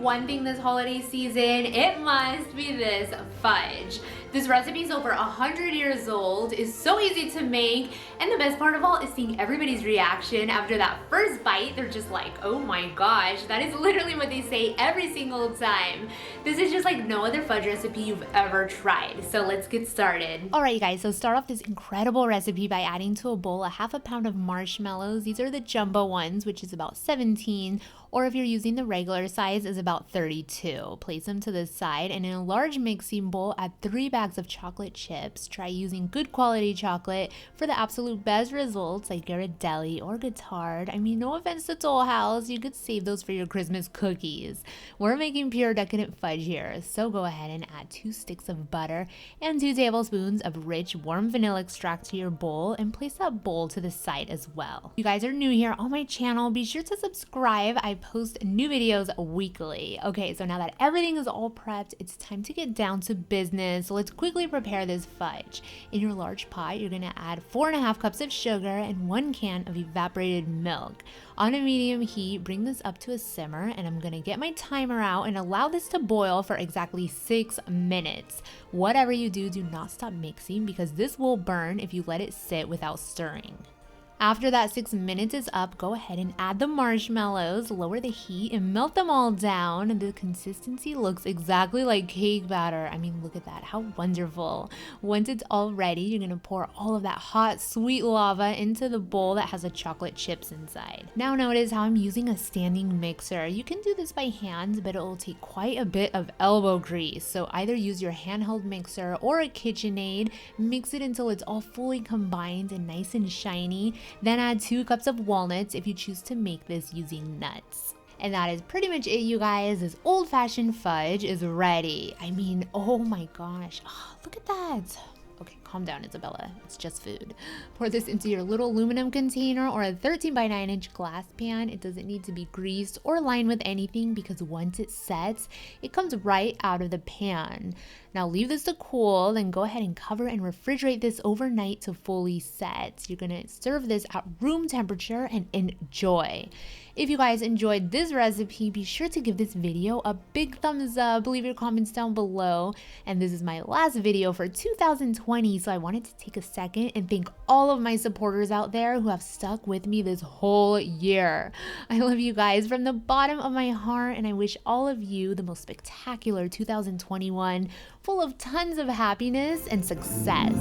one thing this holiday season, it must be this fudge. This recipe is over 100 years old, is so easy to make, and the best part of all is seeing everybody's reaction after that first bite. They're just like, oh my gosh, that is literally what they say every single time. This is just like no other fudge recipe you've ever tried. So let's get started. All right, you guys, so start off this incredible recipe by adding to a bowl a half a pound of marshmallows. These are the jumbo ones, which is about 17, or if you're using the regular size, is about 32. Place them to the side, and in a large mixing bowl, add 3 bags of chocolate chips. Try using good quality chocolate for the absolute best results, like Ghirardelli or Guittard. I mean, no offense to Toll House, you could save those for your Christmas cookies. We're making pure decadent fudge here, so go ahead and add 2 sticks of butter and 2 tablespoons of rich warm vanilla extract to your bowl, and place that bowl to the side as well. If you guys are new here on my channel, be sure to subscribe. I post new videos weekly. Okay, so now that everything is all prepped, it's time to get down to business. So let's quickly prepare this fudge. In your large pot, you're gonna add 4.5 cups of sugar and 1 can of evaporated milk. On a medium heat, bring this up to a simmer, and I'm gonna get my timer out and allow this to boil for exactly 6 minutes. Whatever you do, do not stop mixing, because this will burn if you let it sit without stirring. After that 6 minutes is up, go ahead and add the marshmallows, lower the heat, and melt them all down. The consistency looks exactly like cake batter. I mean, look at that, how wonderful. Once it's all ready, you're gonna pour all of that hot, sweet lava into the bowl that has the chocolate chips inside. Now notice how I'm using a standing mixer. You can do this by hand, but it will take quite a bit of elbow grease. So either use your handheld mixer or a KitchenAid, mix it until it's all fully combined and nice and shiny. Then add 2 cups of walnuts if you choose to make this using nuts. And that is pretty much it, you guys. This old-fashioned fudge is ready. I mean, oh my gosh. Oh, look at that. Okay, calm down, Isabella. It's just food. Pour this into your little aluminum container or a 13 by 9 inch glass pan. It doesn't need to be greased or lined with anything, because once it sets, it comes right out of the pan. Now leave this to cool, then go ahead and cover and refrigerate this overnight to fully set. You're gonna serve this at room temperature and enjoy. If you guys enjoyed this recipe, be sure to give this video a big thumbs up, leave your comments down below. And this is my last video for 2020, so I wanted to take a second and thank all of my supporters out there who have stuck with me this whole year. I love you guys from the bottom of my heart, and I wish all of you the most spectacular 2021, full of tons of happiness and success.